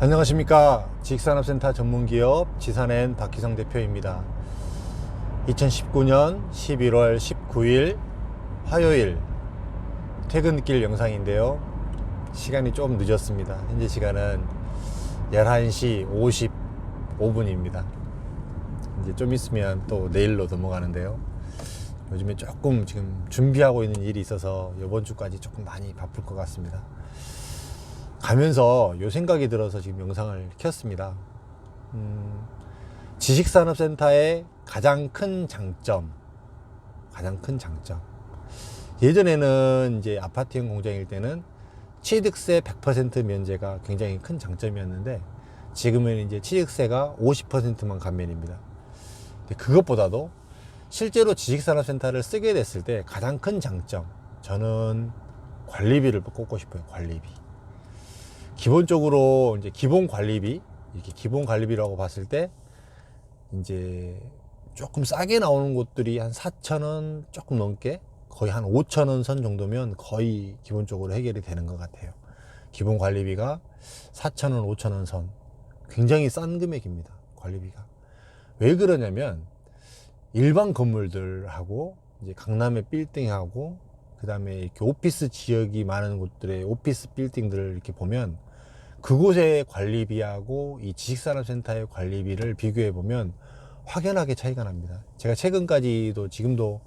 안녕하십니까. 지식산업센터 전문기업 지산엔 박희성 대표입니다. 2019년 11월 19일 화요일 퇴근길 영상인데요. 시간이 좀 늦었습니다. 현재 시간은 11시 55분입니다. 이제 좀 있으면 또 내일로 넘어가는데요. 요즘에 조금 지금 준비하고 있는 일이 있어서 이번 주까지 조금 많이 바쁠 것 같습니다. 가면서 요 생각이 들어서 지금 영상을 켰습니다. 지식산업센터의 가장 큰 장점. 예전에는 이제 아파트형 공장일 때는 취득세 100% 면제가 굉장히 큰 장점이었는데, 지금은 이제 취득세가 50%만 감면입니다. 근데 그것보다도 실제로 지식산업센터를 쓰게 됐을 때 가장 큰 장점, 저는 관리비를 꼽고 싶어요. 관리비. 기본적으로 이제 기본 관리비, 이렇게 기본 관리비라고 봤을 때 이제 조금 싸게 나오는 곳들이 한 4,000원 조금 넘게, 거의 한 5,000원 선 정도면 거의 기본적으로 해결이 되는 것 같아요. 기본 관리비가 4,000원, 5,000원 선, 굉장히 싼 금액입니다. 관리비가. 왜 그러냐면 일반 건물들하고 이제 강남의 빌딩하고 그 다음에 이렇게 오피스 지역이 많은 곳들의 오피스 빌딩들을 이렇게 보면 그곳의 관리비하고 이 지식산업센터의 관리비를 비교해 보면 확연하게 차이가 납니다. 제가 최근까지도 지금도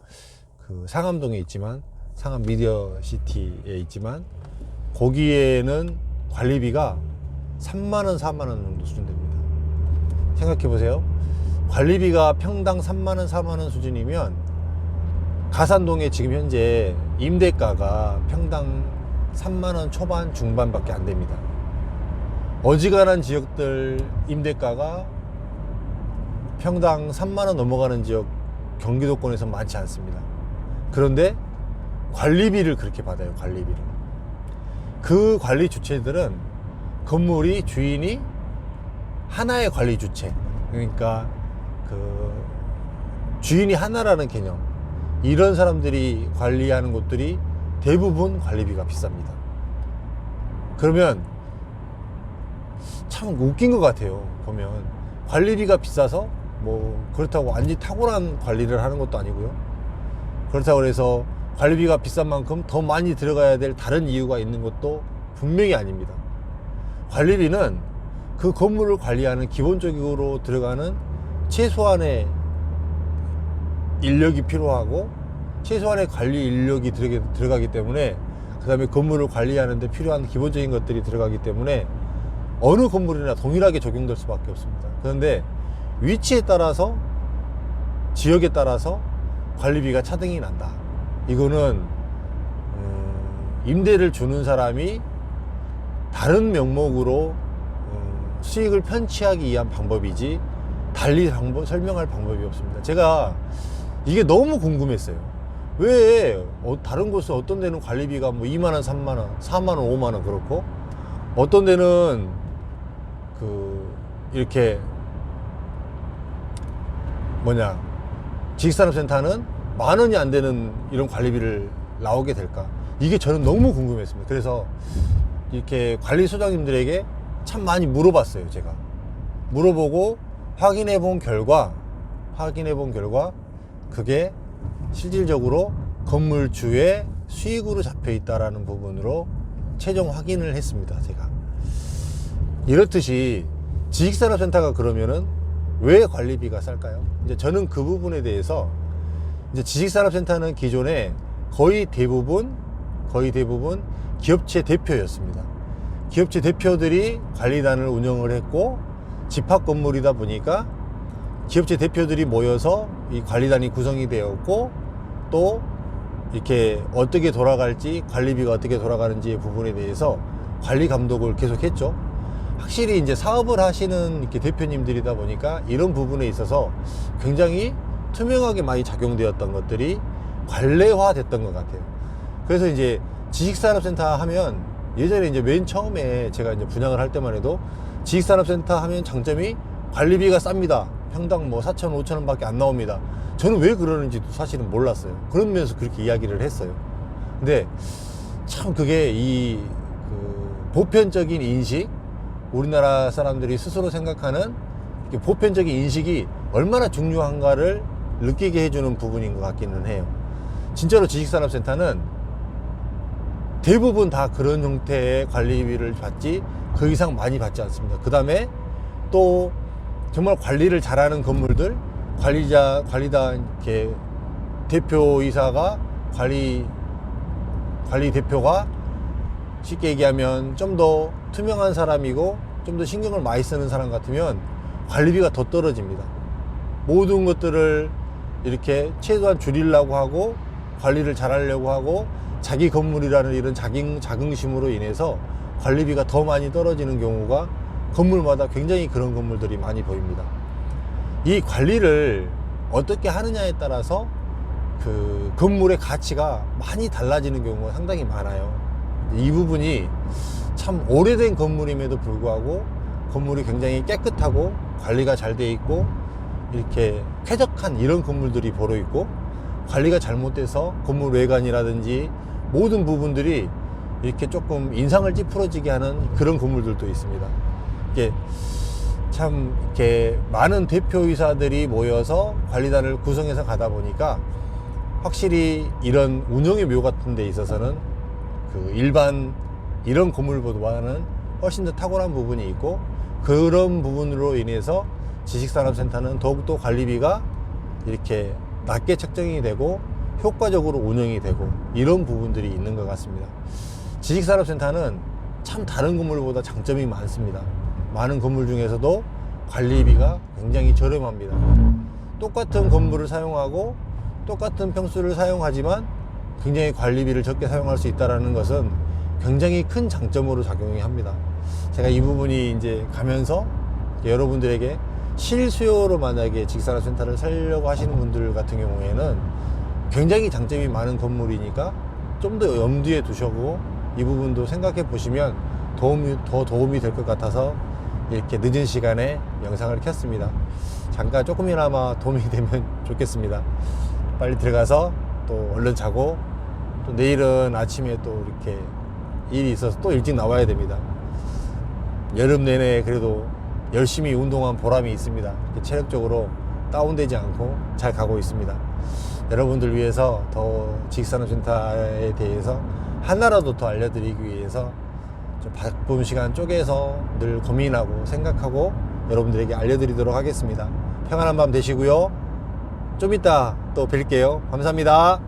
그 상암동에 있지만, 상암 미디어시티에 있지만, 거기에는 관리비가 3만원, 4만원 정도 수준 됩니다. 생각해 보세요. 관리비가 평당 3만원, 4만원 수준이면 가산동에 지금 현재 임대가가 평당 3만원 초반 중반밖에 안 됩니다. 어지간한 지역들 임대가가 평당 3만원 넘어가는 지역 경기도권에서 많지 않습니다. 그런데 관리비를 그렇게 받아요. 관리비를. 그 관리 주체들은 건물이 주인이 하나의 관리 주체, 그러니까 그 주인이 하나라는 개념, 이런 사람들이 관리하는 곳들이 대부분 관리비가 비쌉니다. 그러면 참 웃긴 것 같아요. 보면 관리비가 비싸서 뭐 그렇다고 완전히 탁월한 관리를 하는 것도 아니고요. 그렇다고 해서 관리비가 비싼 만큼 더 많이 들어가야 될 다른 이유가 있는 것도 분명히 아닙니다. 관리비는 그 건물을 관리하는 기본적으로 들어가는 최소한의 인력이 필요하고, 최소한의 관리 인력이 들어가기 때문에, 그 다음에 건물을 관리하는 데 필요한 기본적인 것들이 들어가기 때문에 어느 건물이나 동일하게 적용될 수밖에 없습니다. 그런데 위치에 따라서, 지역에 따라서 관리비가 차등이 난다. 이거는 임대를 주는 사람이 다른 명목으로 수익을 편취하기 위한 방법이지 달리 설명할 방법이 없습니다. 제가 이게 너무 궁금했어요. 왜 다른 곳은 어떤 데는 관리비가 뭐 2만원, 3만원, 4만원, 5만원 그렇고, 어떤 데는 이렇게 지식산업센터는 만원이 안 되는 이런 관리비를 나오게 될까? 이게 저는 너무 궁금했습니다. 그래서 이렇게 관리소장님들에게 참 많이 물어봤어요. 제가 물어보고 확인해 본 결과 그게 실질적으로 건물주의 수익으로 잡혀 있다라는 부분으로 최종 확인을 했습니다. 제가 이렇듯이 지식산업센터가 그러면은 왜 관리비가 쌀까요? 이제 저는 그 부분에 대해서, 이제 지식산업센터는 기존에 거의 대부분 기업체 대표였습니다. 기업체 대표들이 관리단을 운영을 했고, 집합 건물이다 보니까 기업체 대표들이 모여서 이 관리단이 구성이 되었고, 또 이렇게 어떻게 돌아갈지, 관리비가 어떻게 돌아가는지 부분에 대해서 관리 감독을 계속 했죠. 확실히 이제 사업을 하시는 이렇게 대표님들이다 보니까 이런 부분에 있어서 굉장히 투명하게 많이 작용되었던 것들이 관례화 됐던 것 같아요. 그래서 이제 지식산업센터 하면, 예전에 이제 맨 처음에 제가 이제 분양을 할 때만 해도 지식산업센터 하면 장점이 관리비가 쌉니다. 평당 뭐 4,000원, 5,000원 밖에 안 나옵니다. 저는 왜 그러는지도 사실은 몰랐어요. 그러면서 그렇게 이야기를 했어요. 근데 참 그게 보편적인 인식, 우리나라 사람들이 스스로 생각하는 보편적인 인식이 얼마나 중요한가를 느끼게 해주는 부분인 것 같기는 해요. 진짜로 지식산업센터는 대부분 다 그런 형태의 관리비를 받지 그 이상 많이 받지 않습니다. 그 다음에 또 정말 관리를 잘하는 건물들, 관리단 이렇게 대표이사가 관리 대표가 쉽게 얘기하면 좀 더 투명한 사람이고 좀 더 신경을 많이 쓰는 사람 같으면 관리비가 더 떨어집니다. 모든 것들을 이렇게 최소한 줄이려고 하고 관리를 잘하려고 하고 자기 건물이라는 이런 자긍심으로 인해서 관리비가 더 많이 떨어지는 경우가 건물마다 굉장히 그런 건물들이 많이 보입니다. 이 관리를 어떻게 하느냐에 따라서 그 건물의 가치가 많이 달라지는 경우가 상당히 많아요. 이 부분이 참 오래된 건물임에도 불구하고 건물이 굉장히 깨끗하고 관리가 잘 돼 있고 이렇게 쾌적한 이런 건물들이 보러 있고, 관리가 잘못돼서 건물 외관이라든지 모든 부분들이 이렇게 조금 인상을 찌푸러지게 하는 그런 건물들도 있습니다. 이게 참 이렇게 많은 대표이사들이 모여서 관리단을 구성해서 가다 보니까 확실히 이런 운영의 묘 같은 데 있어서는 그 일반 이런 건물보다는 훨씬 더 탁월한 부분이 있고, 그런 부분으로 인해서 지식산업센터는 더욱더 관리비가 이렇게 낮게 책정이 되고 효과적으로 운영이 되고 이런 부분들이 있는 것 같습니다. 지식산업센터는 참 다른 건물보다 장점이 많습니다. 많은 건물 중에서도 관리비가 굉장히 저렴합니다. 똑같은 건물을 사용하고 똑같은 평수를 사용하지만 굉장히 관리비를 적게 사용할 수 있다는 것은 굉장히 큰 장점으로 작용이 합니다. 제가 이 부분이 이제 가면서 여러분들에게 실수요로 만약에 지식산업센터를 살려고 하시는 분들 같은 경우에는 굉장히 장점이 많은 건물이니까 좀 더 염두에 두셔고 이 부분도 생각해 보시면 더 도움이 될 것 같아서 이렇게 늦은 시간에 영상을 켰습니다. 잠깐 조금이나마 도움이 되면 좋겠습니다. 빨리 들어가서 또 얼른 자고 또 내일은 아침에 또 이렇게 일이 있어서 또 일찍 나와야 됩니다. 여름 내내 그래도 열심히 운동한 보람이 있습니다. 체력적으로 다운되지 않고 잘 가고 있습니다. 여러분들 위해서 더 지식산업센터에 대해서 하나라도 더 알려드리기 위해서 좀 바쁜 시간 쪼개서 늘 고민하고 생각하고 여러분들에게 알려드리도록 하겠습니다. 평안한 밤 되시고요. 좀 이따 또 뵐게요. 감사합니다.